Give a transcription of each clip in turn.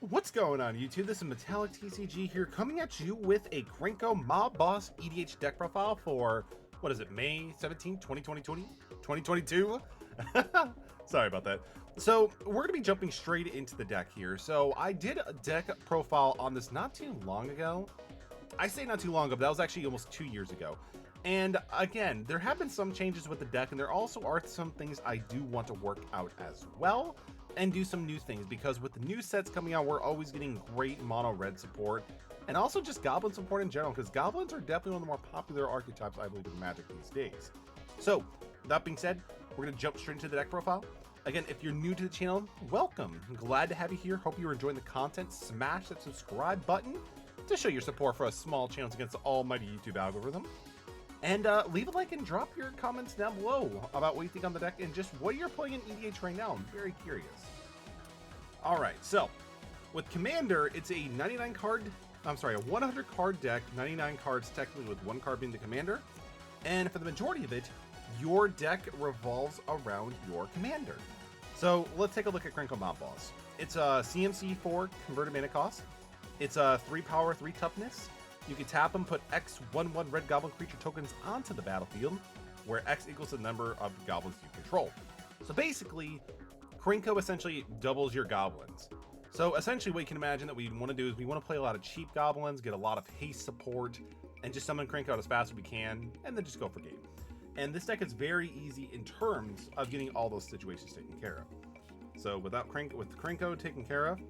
What's going on YouTube? This is MetallicTCG here, coming at you with a Krenko Mob Boss EDH deck profile for, what is it, May 17, 2022? Sorry about that. So we're going to be jumping straight into the deck here. So I did a deck profile on this not too long ago. I say not too long ago, but that was actually almost 2 years ago. And again, there have been some changes with the deck, and there also are some things I do want to work out as well, and do some new things, because with the new sets coming out, we're always getting great mono red support, and also just goblin support in general, because goblins are definitely one of the more popular archetypes, I believe, in Magic these days. So, that being said, we're going to jump straight into the deck profile. Again, if you're new to the channel, welcome. I'm glad to have you here. Hope you're enjoying the content. Smash that subscribe button to show your support for us small channels against the almighty YouTube algorithm. And leave a like and drop your comments down below about what you think on the deck and just what you're playing in EDH right now. I'm very curious. Alright, so with Commander, it's a 100 card deck, 99 cards technically, with one card being the Commander. And for the majority of it, your deck revolves around your Commander. So let's take a look at Krenko Mob Boss. It's a CMC 4 converted mana cost. It's a 3 power, 3 toughness. You can tap them, put X 1/1 red goblin creature tokens onto the battlefield, where X equals the number of goblins you control. So basically, Krenko essentially doubles your goblins. So essentially what you can imagine that we want to do is we want to play a lot of cheap goblins, get a lot of haste support, and just summon Krenko out as fast as we can, and then just go for game. And this deck is very easy in terms of getting all those situations taken care of. So with Krenko taken care of,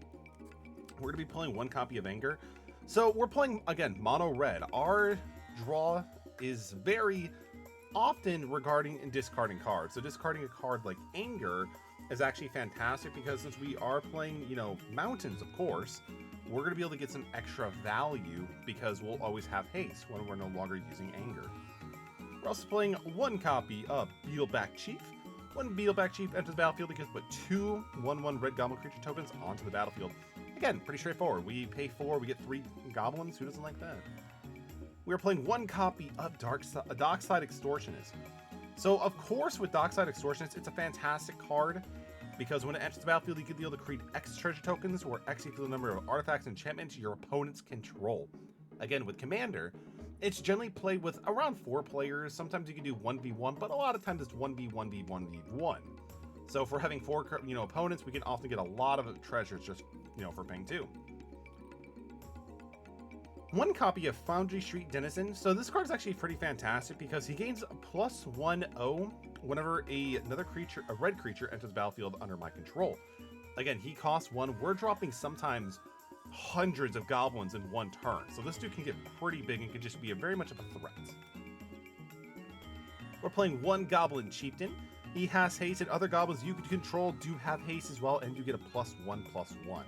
we're going to be playing one copy of Anger. So we're playing, again, mono red. Our draw is very often regarding and discarding cards. So discarding a card like Anger is actually fantastic, because since we are playing, you know, mountains, of course, we're going to be able to get some extra value because we'll always have haste when we're no longer using Anger. We're also playing one copy of Beetleback Chief. When Beetleback Chief enters the battlefield, you can put 2 1/1 red goblin creature tokens onto the battlefield. Again, pretty straightforward. We pay 4, we get 3 goblins. Who doesn't like that? We're playing one copy of Dockside Extortionist. So, of course, with Dockside Extortionist, it's a fantastic card, because when it enters the battlefield, you can be able to create X treasure tokens, or X equals the number of artifacts and enchantments your opponents control. Again, with Commander, it's generally played with around 4 players. Sometimes you can do 1v1, but a lot of times it's 1v1v1v1. So if we're having 4, opponents, we can often get a lot of treasures just, for paying 2. One copy of Foundry Street Denizen. So this card is actually pretty fantastic, because he gains a +1/0 whenever a red creature enters the battlefield under my control. Again, he costs 1. We're dropping sometimes hundreds of goblins in one turn. So this dude can get pretty big and can just be very much of a threat. We're playing one Goblin Chieftain. He has haste, and other goblins you can control do have haste as well, and you get a +1/+1.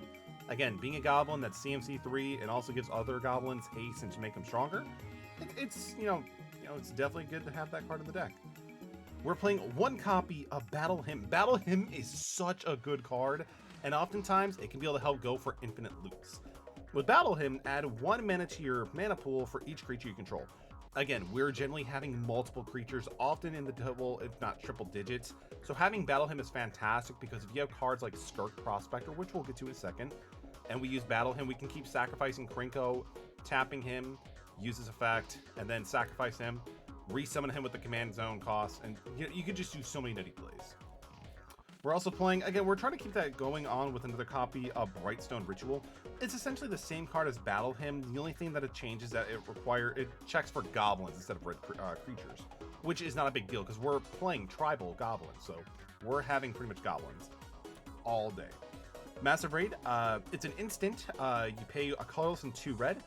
Again, being a goblin that's CMC 3 and also gives other goblins haste and to make them stronger, it's it's definitely good to have that card in the deck. We're playing one copy of Battle Hymn. Battle Hymn is such a good card, and oftentimes it can be able to help go for infinite loops. With Battle Hymn, add 1 mana to your mana pool for each creature you control. Again, we're generally having multiple creatures, often in the double, if not triple digits. So having Battle Hymn is fantastic, because if you have cards like Skirk Prospector, which we'll get to in a second, and we use Battle Hymn, we can keep sacrificing Krenko, tapping him, use his effect, and then sacrifice him, resummon him with the command zone cost, and you could just do so many nutty plays. We're also playing, again, we're trying to keep that going on with another copy of Brightstone Ritual. It's essentially the same card as Battle Hymn. The only thing that it changes is that it checks for goblins instead of red creatures, which is not a big deal, because we're playing tribal goblins, so we're having pretty much goblins all day. Massive Raid, it's an instant. You pay a colorless and 2 red.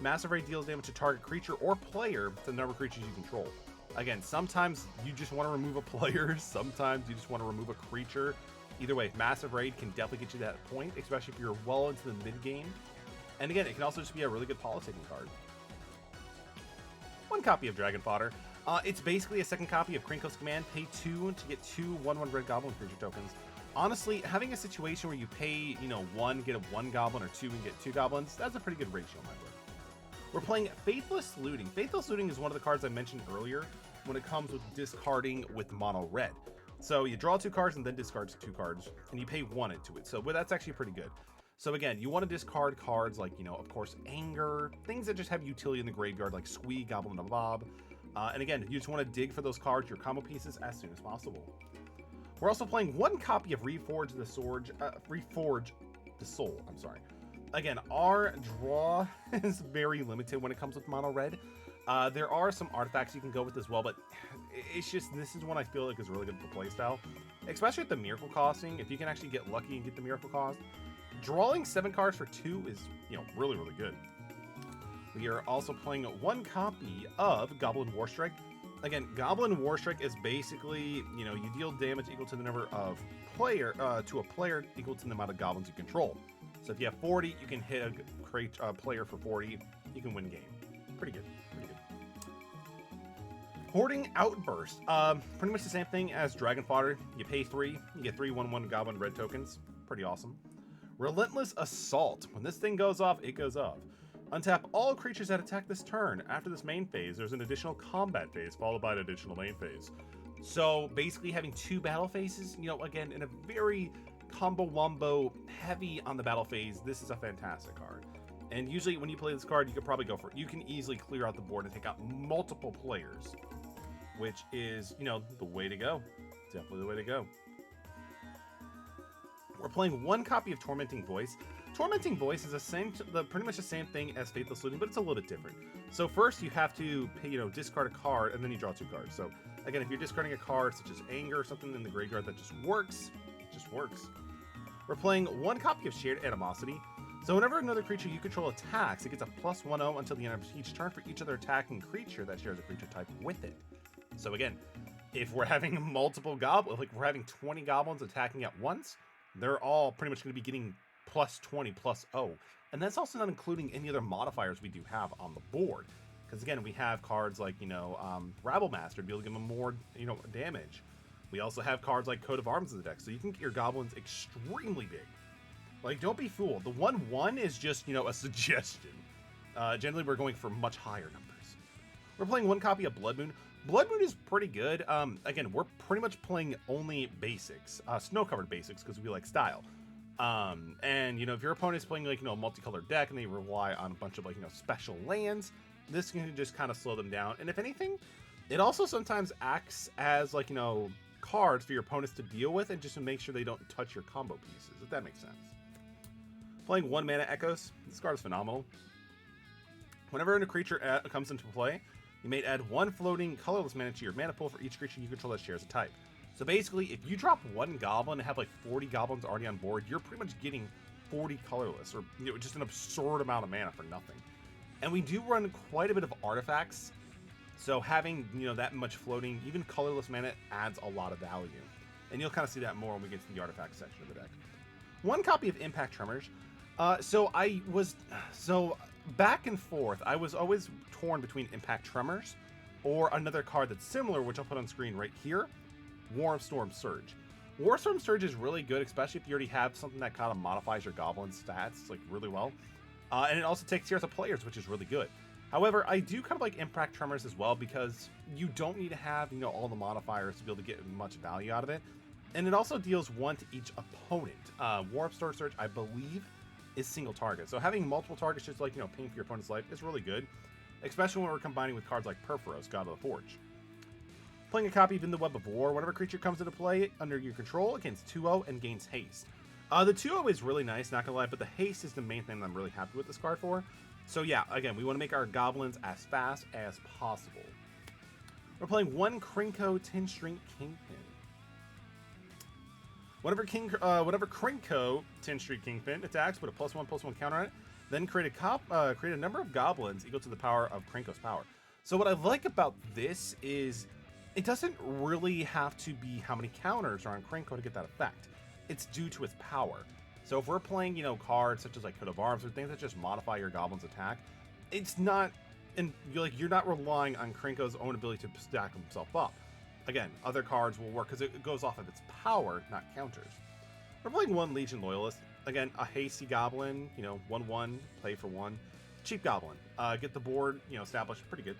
Massive Raid deals damage to target creature or player to the number of creatures you control. Again, sometimes you just want to remove a player, sometimes you just want to remove a creature. Either way, Massive Raid can definitely get you to that point, especially if you're well into the mid game. And again, it can also just be a really good politicking card. One copy of Dragon Fodder. It's basically a second copy of Krenko's Command. Pay 2 to get 2 1/1 red goblin creature tokens. Honestly, having a situation where you pay, 1, get a 1 goblin, or 2 and get 2 goblins, that's a pretty good ratio in my book. We're playing Faithless Looting. Faithless Looting is one of the cards I mentioned earlier when it comes with discarding with mono red. So you draw 2 cards and then discard 2 cards, and you pay 1 into it. So that's actually pretty good. So again, you want to discard cards like, you know, of course, Anger, things that just have utility in the graveyard, like Squee, Goblin of Bob. And again, you just want to dig for those cards, your combo pieces, as soon as possible. We're also playing one copy of Reforge the Soul. I'm sorry. Again, our draw is very limited when it comes with mono red. There are some artifacts you can go with as well, but it's just, this is one I feel like is really good for playstyle, especially at the miracle costing. If you can actually get lucky and get the miracle cost, drawing 7 cards for 2 is, you know, really, really good. We are also playing one copy of Goblin Warstrike. Again, Goblin Warstrike is basically, you know, you deal damage equal to the number of to a player equal to the amount of goblins you control. So if you have 40, you can hit a player for 40. You can win game. Pretty good. Pretty good. Hoarding Outburst. Pretty much the same thing as Dragon Fodder. You pay 3, you get 3 1/1 Goblin red tokens. Pretty awesome. Relentless Assault. When this thing goes off, it goes off. Untap all creatures that attack this turn. After this main phase, there's an additional combat phase, followed by an additional main phase. So basically having 2 battle phases, you know, again, in a very combo wombo heavy on the battle phase, this is a fantastic card. And usually when you play this card, you could probably go for it. You can easily clear out the board and take out multiple players, which is, you know, the way to go. Definitely the way to go. We're playing one copy of Tormenting Voice. Tormenting Voice is pretty much the same thing as Faithless Looting, but it's a little bit different. So first you have to, you know, discard a card, and then you draw 2 cards. So again, if you're discarding a card such as Anger or something in the graveyard that just works, it just works. We're playing one copy of Shared Animosity. So whenever another creature you control attacks, it gets a +1/0 until the end of each turn for each other attacking creature that shares a creature type with it. So again, if we're having multiple goblins, like we're having 20 goblins attacking at once, they're all pretty much going to be getting +20 +0. And that's also not including any other modifiers we do have on the board. Because again, we have cards like, you know, Rabble Master to be able to give them more, you know, damage. We also have cards like Coat of Arms in the deck, so you can get your goblins extremely big. Like, don't be fooled. The 1/1 is just, you know, a suggestion. Generally, we're going for much higher numbers. We're playing one copy of Blood Moon. Blood Moon is pretty good. Again, we're pretty much playing only basics, snow-covered basics, because we like style. And, you know, if your opponent's playing, like, you know, a multicolored deck and they rely on a bunch of, like, you know, special lands, this can just kind of slow them down. And if anything, it also sometimes acts as, like, you know, cards for your opponents to deal with and just to make sure they don't touch your combo pieces, if that makes sense. Playing 1 mana Echoes. This card is phenomenal. Whenever a creature comes into play, you may add 1 floating colorless mana to your mana pool for each creature you control that shares a type. So basically, if you drop 1 goblin and have like 40 goblins already on board, you're pretty much getting 40 colorless, or, you know, just an absurd amount of mana for nothing. And we do run quite a bit of artifacts, so having, you know, that much floating, even colorless mana, adds a lot of value. And you'll kind of see that more when we get to the artifact section of the deck. One copy of Impact Tremors. So back and forth, I was always torn between Impact Tremors or another card that's similar, which I'll put on screen right here, Warstorm Surge. Warstorm Surge is really good, especially if you already have something that kind of modifies your goblin stats like really well. And it also takes care of the players, which is really good. However, I do kind of like Impact Tremors as well, because you don't need to have, you know, all the modifiers to be able to get much value out of it. And it also deals 1 to each opponent. Warstorm Surge, I believe, is single target. So having multiple targets, just like, you know, paying for your opponent's life, is really good, especially when we're combining with cards like Perforos, God of the Forge. Playing a copy of In the Web of War. Whenever a creature comes into play under your control, it gains 2/0 and gains haste. The 2/0 is really nice, not gonna lie, but the haste is the main thing that I'm really happy with this card for. So yeah, again, we want to make our goblins as fast as possible. We're playing 1 Krenko 10-String Kingpin. Whenever Krenko 10-String Kingpin attacks, put a +1/+1 counter on it, then create a number of goblins equal to the power of Krenko's power. So what I like about this is it doesn't really have to be how many counters are on Krenko to get that effect. It's due to its power. So if we're playing, you know, cards such as like Coat of Arms or things that just modify your goblin's attack, it's not, and you're not relying on Krenko's own ability to stack himself up. Again, other cards will work because it goes off of its power, not counters. We're playing 1 Legion Loyalist. Again, a hasty goblin, you know, 1/1, play for 1. Cheap goblin. Get the board, you know, established, pretty good.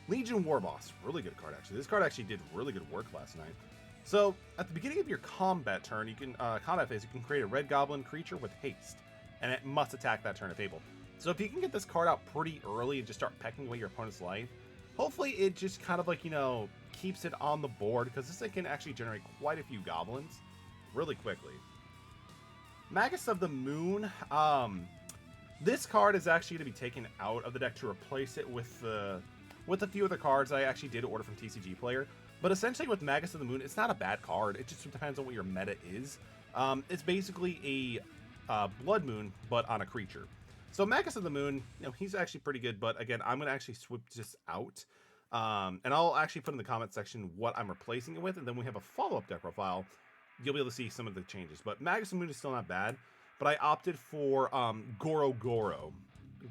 Legion Warboss, really good card actually. This card actually did really good work last night. So at the beginning of your combat turn, you can combat phase, you can create a red goblin creature with haste. and it must attack that turn if able. So if you can get this card out pretty early and just start pecking away your opponent's life, hopefully it just kind of like, you know, keeps it on the board, because this thing can actually generate quite a few goblins really quickly. Magus of the Moon. This card is actually going to be taken out of the deck to replace it with a few other cards I actually did order from TCG Player. But essentially with Magus of the Moon, it's not a bad card. It just depends on what your meta is. It's basically a Blood Moon, but on a creature. So Magus of the Moon, you know, he's actually pretty good. But again, I'm going to actually switch this out. And I'll actually put in the comment section what I'm replacing it with. And then we have a follow-up deck profile. You'll be able to see some of the changes. But Magus of the Moon is still not bad. But I opted for Goro Goro.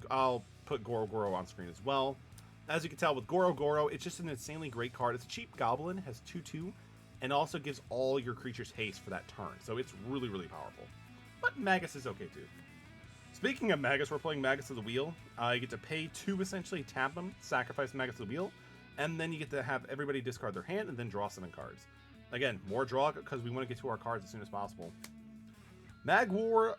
I'll put Goro Goro on screen as well. As you can tell with Goro Goro, it's just an insanely great card. It's a cheap goblin, has 2/2, and also gives all your creatures haste for that turn. So it's really, really powerful. But Magus is okay too. Speaking of Magus, we're playing Magus of the Wheel. You get to pay 2 essentially, tap them, sacrifice Magus of the Wheel, and then you get to have everybody discard their hand and then draw 7 cards. Again, more draw because we want to get to our cards as soon as possible. Magwar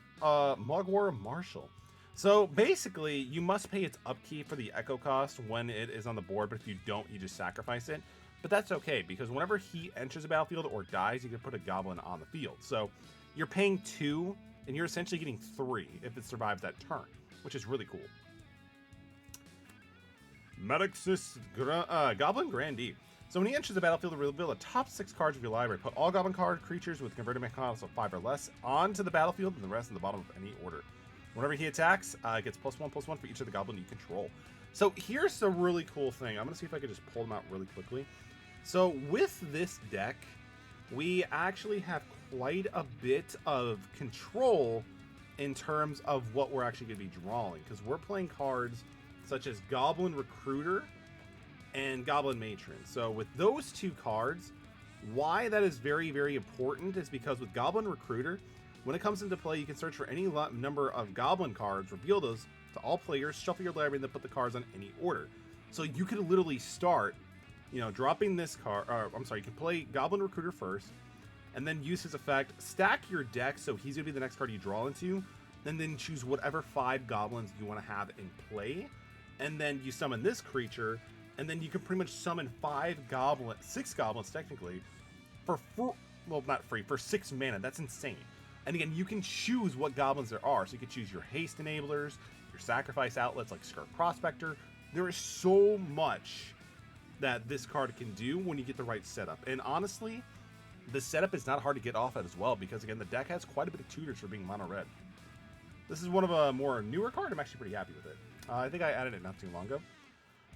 Marshal. So basically, you must pay its upkeep for the echo cost when it is on the board, but if you don't, you just sacrifice it. But that's okay, because whenever he enters the battlefield or dies, you can put a goblin on the field. So you're paying 2, and you're essentially getting 3 if it survives that turn, which is really cool. Goblin Grandee. So when he enters the battlefield, reveal the top 6 cards of your library. Put all Goblin card creatures with converted mana cost of 5 or less onto the battlefield, and the rest in the bottom of any order. Whenever he attacks, gets +1/+1 for each of the Goblin you control. So here's the really cool thing. I'm going to see if I can just pull them out really quickly. So with this deck, we actually have quite a bit of control in terms of what we're actually going to be drawing, because we're playing cards such as Goblin Recruiter and Goblin Matron. So with those 2 cards, why that is very, very important is because with Goblin Recruiter, when it comes into play, you can search for any number of Goblin cards, reveal those to all players, shuffle your library, and then put the cards on any order. So you could literally start, you know, dropping this card, you can play Goblin Recruiter first, and then use his effect, stack your deck so he's going to be the next card you draw into, and then choose whatever 5 goblins you want to have in play, and then you summon this creature, and then you can pretty much summon 6 goblins technically, for for 6 mana. That's insane. And again, you can choose what goblins there are. So you can choose your haste enablers, your sacrifice outlets like Skirk Prospector. There is so much that this card can do when you get the right setup. And honestly, the setup is not hard to get off at as well, because again, the deck has quite a bit of tutors for being mono red. This is one of a more newer card. I'm actually pretty happy with it. I think I added it not too long ago.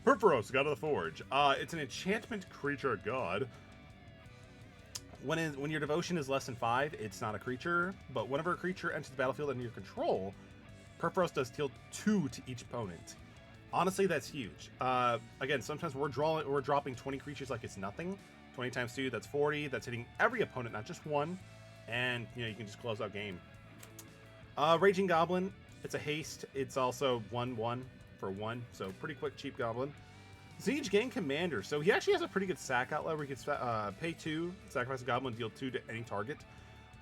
Perforos, God of the Forge. It's an enchantment creature god. When your devotion is less than 5, it's not a creature, but whenever a creature enters the battlefield under your control, Perforos does deal 2 to each opponent. Honestly, that's huge. Again, sometimes we're dropping 20 creatures like it's nothing. 20 times 2, that's 40. That's hitting every opponent, not just one. And you know, you can just close out game. Raging Goblin. It's a haste. It's also 1/1 for 1, so pretty quick, cheap goblin. Siege Gang Commander. So he actually has a pretty good sack outlet where he can pay 2, sacrifice a goblin, deal 2 to any target.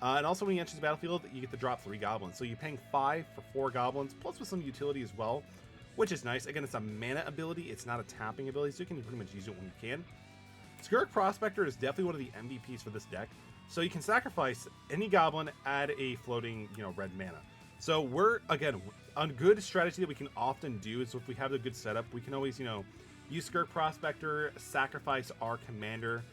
And also when he enters the battlefield, you get to drop 3 goblins. So you're paying 5 for 4 goblins, plus with some utility as well, which is nice. Again, it's a mana ability. It's not a tapping ability, so you can pretty much use it when you can. Skirk Prospector is definitely one of the MVPs for this deck. So you can sacrifice any goblin, add a floating, red mana. So we're, again, a good strategy that we can often do is if we have a good setup, we can always, use Skirk Prospector, sacrifice our commander,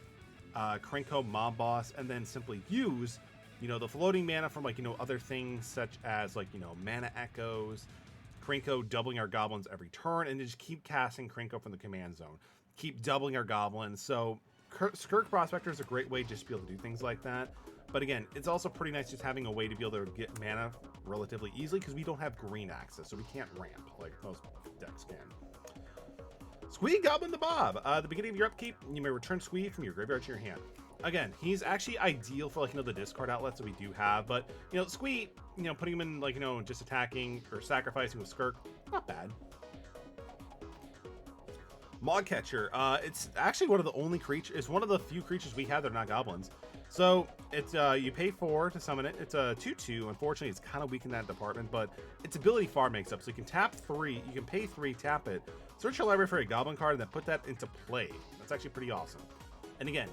Krenko Mob Boss, and then simply use, the floating mana from, other things such as, Mana Echoes, Krenko doubling our goblins every turn, and just keep casting Krenko from the command zone. Keep doubling our goblins. So Skirk Prospector is a great way just to be able to do things like that. But again, it's also pretty nice just having a way to be able to get mana relatively easily because we don't have green access, so we can't ramp like most decks can. Squee Goblin the Bob. At the beginning of your upkeep, you may return Squee from your graveyard to your hand. Again, he's actually ideal for the discard outlets that we do have, but Squee, putting him in just attacking or sacrificing with Skirk, not bad. Mogcatcher. It's actually one of the only creatures. It's one of the few creatures we have that are not goblins. So it's you pay 4 to summon it. It's a 2/2. Unfortunately, it's kind of weak in that department, but its ability far makes up. So you can tap 3, you can pay 3, tap it, search your library for a goblin card, and then put that into play. That's actually pretty awesome. And again,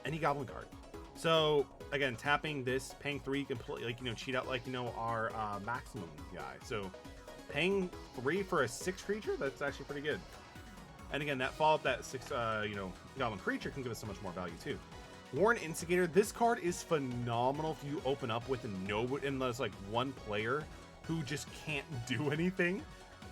any goblin card. So again, tapping this, paying 3, you can play, like, you know, cheat out like, you know, our maximum guy. So paying 3 for a 6 creature, that's actually pretty good. And again, that follow up that 6 you know, goblin creature can give us so much more value too. Warren Instigator, this card is phenomenal if you open up with unless like one player who just can't do anything.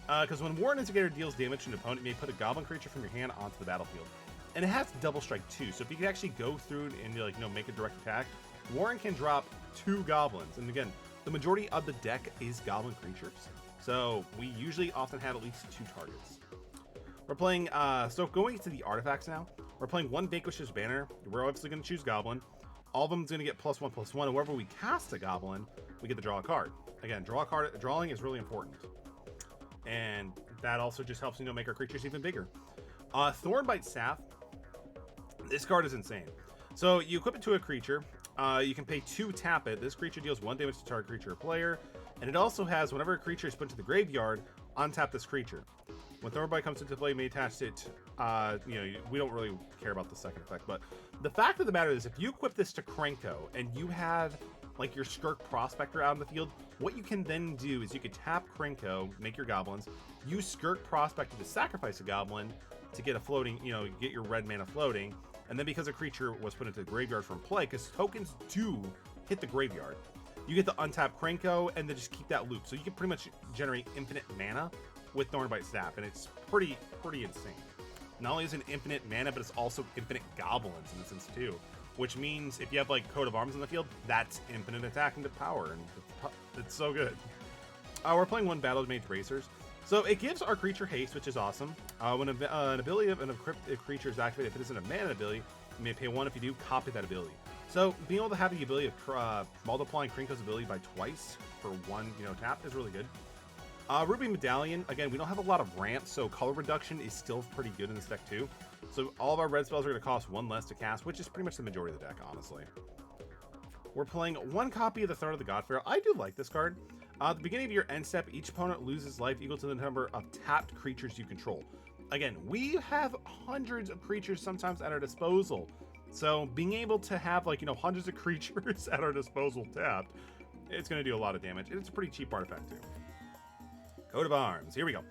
Because when Warren Instigator deals damage to an opponent, you may put a goblin creature from your hand onto the battlefield. And it has double strike too, so if you can actually go through and, like, you know, make a direct attack, Warren can drop 2 goblins. And again, the majority of the deck is goblin creatures, so we usually often have at least 2 targets. We're playing, so going to the artifacts now, we're playing 1 Vanquish's Banner. We're obviously going to choose Goblin. All of them is going to get +1/+1, and wherever we cast a Goblin, we get to draw a card. Again, drawing is really important. And that also just helps, you know, make our creatures even bigger. Thornbite Staff. This card is insane. So you equip it to a creature. You can pay 2, tap it. This creature deals 1 damage to target creature or player. And it also has, whenever a creature is put to the graveyard, untap this creature. When Thornbite comes into play, you may attach it. You know, we don't really care about the second effect, but the fact of the matter is, if you equip this to Krenko and you have like your Skirk Prospector out in the field, what you can then do is you could tap Krenko, make your goblins, use Skirk Prospector to sacrifice a goblin to get a floating, you know, get your red mana floating, and then because a creature was put into the graveyard from play, because tokens do hit the graveyard, you get to untap Krenko and then just keep that loop. So you can pretty much generate infinite mana with Thornbite Staff, and it's pretty insane. Not only is it infinite mana, but it's also infinite goblins in this instance too, which means if you have like Coat of Arms in the field, that's infinite attack into power, and it's so good. We're playing 1 Battle Mage Racers. So it gives our creature haste, which is awesome. When an ability of an equipped creature is activated, if it isn't a mana ability, you may pay 1. If you do, copy that ability. So being able to have the ability of multiplying Krenko's ability by twice for 1, you know, tap is really good. Ruby Medallion, again, we don't have a lot of ramps, so color reduction is still pretty good in this deck too. So all of our red spells are going to cost 1 less to cast, which is pretty much the majority of the deck, honestly. We're playing 1 copy of the Throne of the Godfair. I do like this card. At the beginning of your end step, each opponent loses life equal to the number of tapped creatures you control. Again, we have hundreds of creatures sometimes at our disposal. So being able to have, like, you know, hundreds of creatures at our disposal tapped, it's going to do a lot of damage. And it's a pretty cheap artifact too. Coat of Arms, here we go.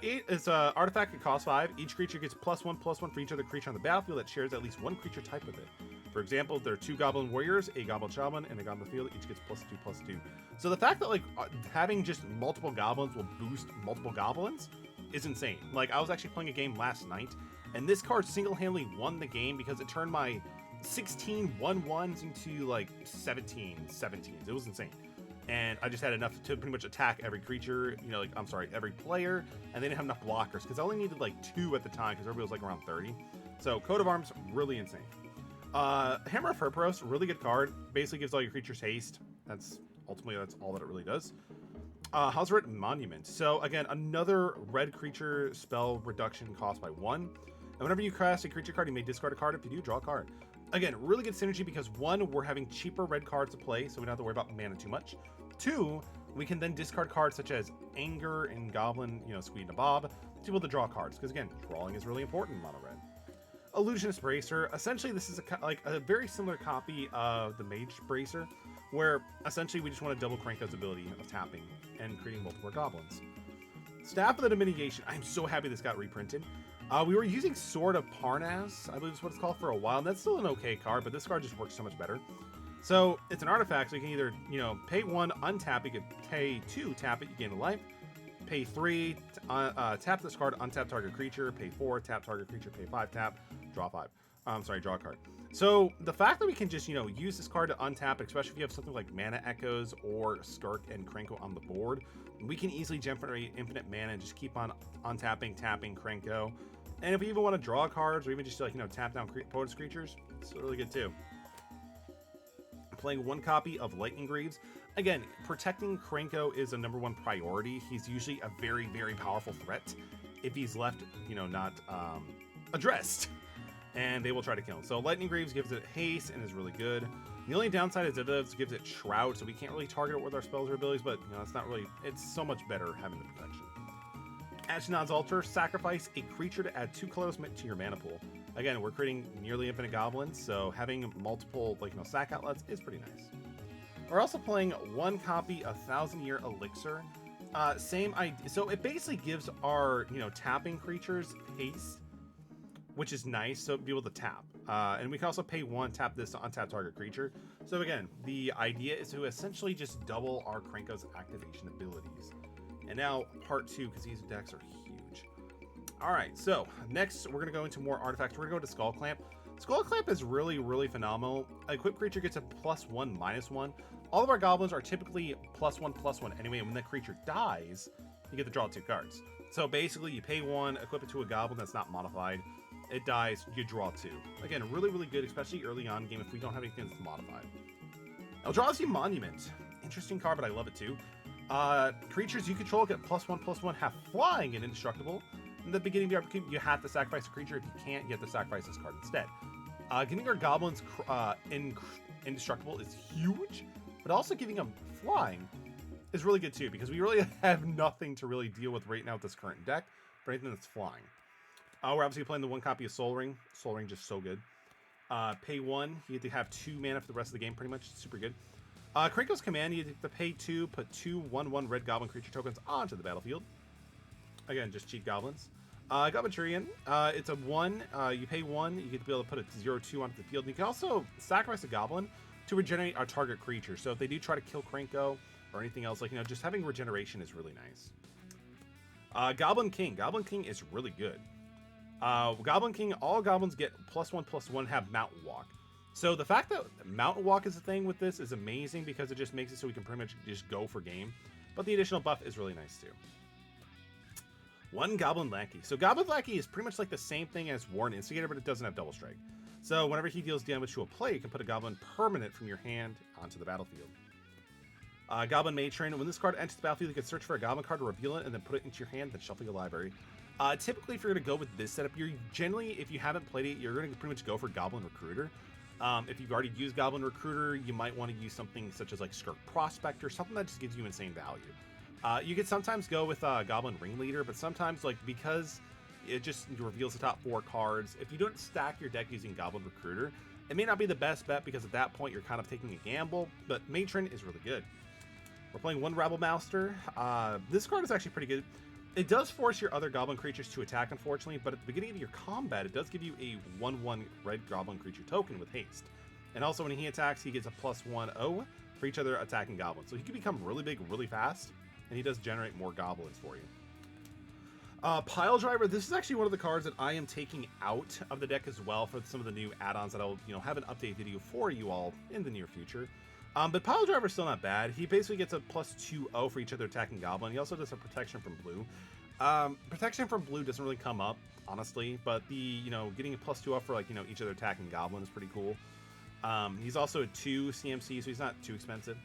It's an artifact that costs 5. Each creature gets +1/+1 for each other creature on the battlefield that shares at least 1 creature type with it. For example, there are 2 Goblin Warriors, a Goblin Shaman, and a Goblin Field. Each gets +2/+2. So the fact that, like, having just multiple goblins will boost multiple goblins is insane. Like, I was actually playing a game last night, and this card single-handedly won the game because it turned my 16 1/1s into, like, 17 17s. It was insane. And I just had enough to pretty much attack every creature, you know, like, I'm sorry, every player, and they didn't have enough blockers, because I only needed, like, 2 at the time, because everybody was, like, around 30. So, Coat of Arms, really insane. Hammer of Herperos, really good card. Basically gives all your creatures haste. That's all that it really does. Hauserite Monument. So, again, another red creature spell reduction cost by 1. And whenever you cast a creature card, you may discard a card. If you do, draw a card. Again, really good synergy because 1, we're having cheaper red cards to play, so we don't have to worry about mana too much. 2, we can then discard cards such as Anger and Goblin, you know, Squeed and Bob, to be able to draw cards, because again, drawing is really important in mono red. Illusionist Bracer. Essentially, this is a very similar copy of the Mage Bracer, where essentially we just want to double Krenko's ability of tapping and creating multiple goblins. Staff of the Mitigation. I'm so happy this got reprinted. We were using Sword of Parnas, I believe is what it's called, for a while, and that's still an okay card, but this card just works so much better. So it's an artifact, so you can either, you know, pay 1, untap it, you could pay 2, tap it, you gain a life, pay 3, tap this card, untap target creature, pay 4, tap target creature, pay 5, tap, draw 5. Draw a card. So the fact that we can just, you know, use this card to untap it, especially if you have something like Mana Echoes or Skirk and Krenko on the board, we can easily generate infinite mana and just keep on untapping, tapping Krenko. And if we even want to draw cards or even just, like, you know, tap down opponent's creatures, it's really good too. I'm playing 1 copy of Lightning Greaves. Again, protecting Krenko is a #1 priority. He's usually a very, very powerful threat if he's left, you know, not addressed. and they will try to kill him. So Lightning Greaves gives it haste and is really good. The only downside is it gives it Shroud, so we can't really target it with our spells or abilities, but you know, it's not really, it's so much better having the protection. Ashnod's Altar, sacrifice a creature to add 2 colors to your mana pool. Again, we're creating nearly infinite goblins, so having multiple, like, you know, sack outlets is pretty nice. We're also playing 1 copy of 1000-Year Elixir. Same idea. So it basically gives our, you know, tapping creatures haste, which is nice, so be able to tap. And we can also pay 1, tap this to untap target creature. So again, the idea is to essentially just double our Krenko's activation abilities. And now part 2, because these decks are huge. All right, so next we're gonna go into more artifacts. We're gonna go to Skull Clamp. Skull Clamp is really, really phenomenal. A equipped creature gets a +1/-1. All of our goblins are typically +1/+1 anyway, and when that creature dies, you get to draw 2 cards. So basically, you pay 1, equip it to a goblin that's not modified. It dies, you draw 2. Again, really, really good, especially early on in the game if we don't have anything that's modified. Eldrazi Monument. Interesting card, but I love it too. Creatures you control get +1/+1, have flying and indestructible. In the beginning of your upkeep, you have to sacrifice a creature. If you can't, you have to sacrifice this card instead. Giving our goblins indestructible is huge, but also giving them flying is really good too, because we really have nothing to really deal with right now with this current deck for anything that's flying. We're obviously playing the 1 copy of Soul Ring. Soul Ring just so good. Pay 1, you have to have 2 mana for the rest of the game, pretty much. Super good. Krenko's Command, you have to pay 2, put 2 1/1 red goblin creature tokens onto the battlefield. Again, just cheap goblins. Goblin, it's a 1. You pay 1, you get to be able to put a 0/2 onto the field. And you can also sacrifice a goblin to regenerate our target creature. So if they do try to kill Krenko or anything else, like, you know, just having regeneration is really nice. Goblin King. Goblin King is really good. Goblin King, all goblins get +1/+1, have Mountain Walk. So the fact that Mountain Walk is a thing with this is amazing, because it just makes it so we can pretty much just go for game. But the additional buff is really nice too. 1 Goblin Lackey. So Goblin Lackey is pretty much like the same thing as Warren Instigator, but it doesn't have double strike. So whenever he deals damage to a player, you can put a goblin permanent from your hand onto the battlefield. Goblin Matron. When this card enters the battlefield, you can search for a goblin card to reveal it and then put it into your hand, then shuffle your library. Typically, if you're going to go with this setup, you're generally, if you haven't played it, you're going to pretty much go for Goblin Recruiter. If you've already used Goblin Recruiter, you might want to use something such as like Skirk Prospector, something that just gives you insane value. You could sometimes go with Goblin Ringleader, but sometimes, like, because it just reveals the top 4 cards, if you don't stack your deck using Goblin Recruiter, it may not be the best bet, because at that point you're kind of taking a gamble, but Matron is really good. We're playing 1 Rabble Master. This card is actually pretty good. It does force your other goblin creatures to attack, unfortunately, but at the beginning of your combat, it does give you a 1/1 red goblin creature token with haste. And also when he attacks, he gets a +1/0 for each other attacking goblin. So he can become really big really fast, and he does generate more goblins for you. Pile Driver, this is actually one of the cards that I am taking out of the deck as well for some of the new add-ons that I'll, you know, have an update video for you all in the near future. But Pile Driver is still not bad. He basically gets a +2/0 for each other attacking goblin. He also does a protection from blue. Protection from blue doesn't really come up, honestly, but the, you know, getting a +2/0 for, like, you know, each other attacking goblin is pretty cool. He's also a 2 CMC, so he's not too expensive.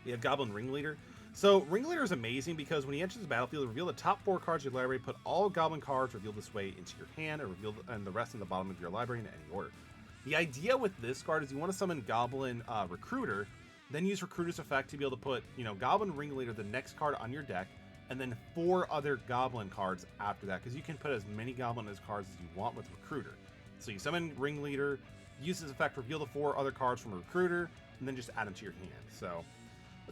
We have Goblin Ringleader. So Ringleader is amazing because when he enters the battlefield, reveal the top 4 cards of your library, put all goblin cards revealed this way into your hand, and the rest in the bottom of your library in any order. The idea with this card is you want to summon Goblin Recruiter, then use Recruiter's effect to be able to put, you know, Goblin Ringleader, the next card on your deck, and then 4 other Goblin cards after that, because you can put as many Goblin as cards as you want with Recruiter. So you summon Ringleader, use his effect, reveal the 4 other cards from Recruiter, and then just add them to your hand. So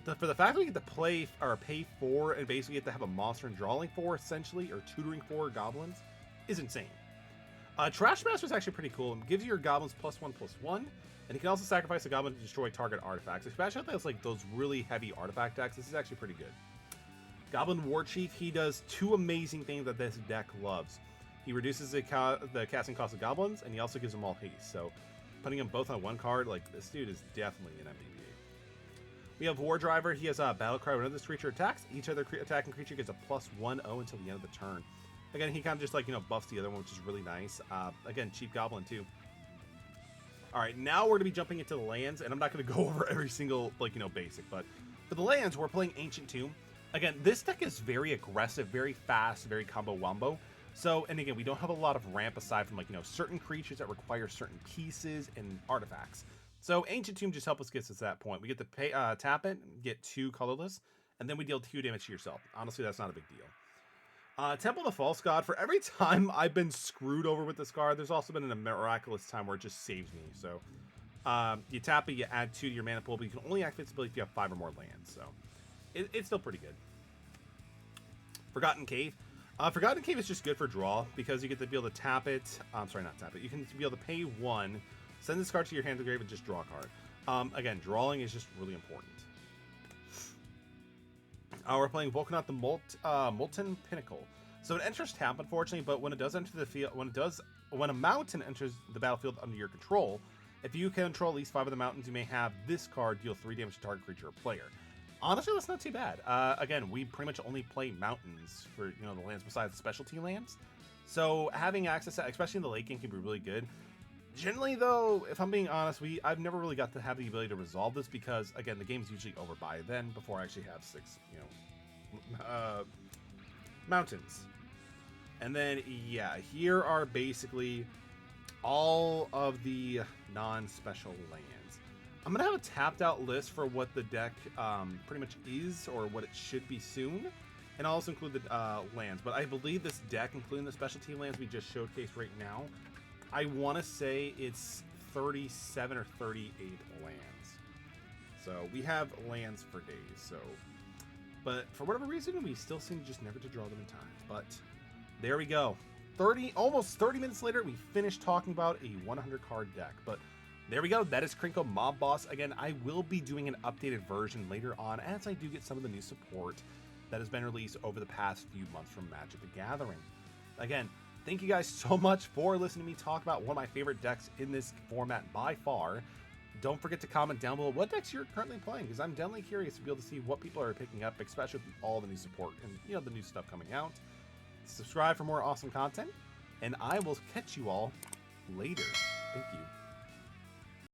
for the fact that we get to play or pay 4 and basically get to have a monster and drawing 4 essentially, or tutoring 4 goblins, is insane. Trash Master is actually pretty cool. It gives your goblins +1/+1, and you can also sacrifice a goblin to destroy target artifacts, especially if it's like those really heavy artifact decks. This is actually pretty good. Goblin War Chief, he does 2 amazing things that this deck loves. He reduces the casting cost of goblins, and he also gives them all haste. So putting them both on 1 card, like, this dude is definitely an MVP. We have War Driver. He has a battle cry. Whenever this creature attacks, each other attacking creature gets a +1/0 until the end of the turn. Again, he kind of just, like, you know, buffs the other one, which is really nice. Again, cheap goblin too. All right, now we're going to be jumping into the lands, and I'm not going to go over every single, like, you know, basic, but for the lands, we're playing Ancient Tomb. Again, this deck is very aggressive, very fast, very combo wombo. So, and again, we don't have a lot of ramp aside from, like, you know, certain creatures that require certain pieces and artifacts. So Ancient Tomb just helps us get us to that point. We get to tap it, get 2 colorless, and then we deal 2 damage to yourself. Honestly, that's not a big deal. Temple of the False God. For every time I've been screwed over with this card, there's also been a miraculous time where it just saves me. So you tap it, you add 2 to your mana pool, but you can only activate this ability if you have 5 or more lands. So it's still pretty good. Forgotten Cave. Forgotten Cave is just good for draw because you get to be able to tap it. I'm sorry, not tap it. You can be able to pay 1, send this card to your hand to grave, and just draw a card. Again, drawing is just really important. We're playing Volcanaut the Molten Pinnacle. So it enters tap, unfortunately, but when it does enter the field, when a mountain enters the battlefield under your control, if you control at least 5 of the mountains, you may have this card deal 3 damage to target creature or player. Honestly, that's not too bad. Again, we pretty much only play mountains for, you know, the lands besides the specialty lands. So having access to, especially in the late game, can be really good. Generally, though, if I'm being honest, I've never really got to have the ability to resolve this because, again, the game's usually over by then before I actually have 6, you know, mountains. And then, yeah, here are basically all of the non-special lands. I'm going to have a tapped out list for what the deck pretty much is or what it should be soon. And I'll also include the lands. But I believe this deck, including the specialty lands we just showcased right now, I want to say it's 37 or 38 lands. So we have lands for days. So, but for whatever reason, we still seem just never to draw them in time. But there we go. Almost 30 minutes later, we finished talking about a 100 card deck. But there we go. That is Krenko Mob Boss. Again, I will be doing an updated version later on as I do get some of the new support that has been released over the past few months from Magic the Gathering. Again, thank you guys so much for listening to me talk about one of my favorite decks in this format by far. Don't forget to comment down below what decks you're currently playing, because I'm definitely curious to be able to see what people are picking up, especially with all the new support and, you know, the new stuff coming out. Subscribe for more awesome content, and I will catch you all later. Thank you.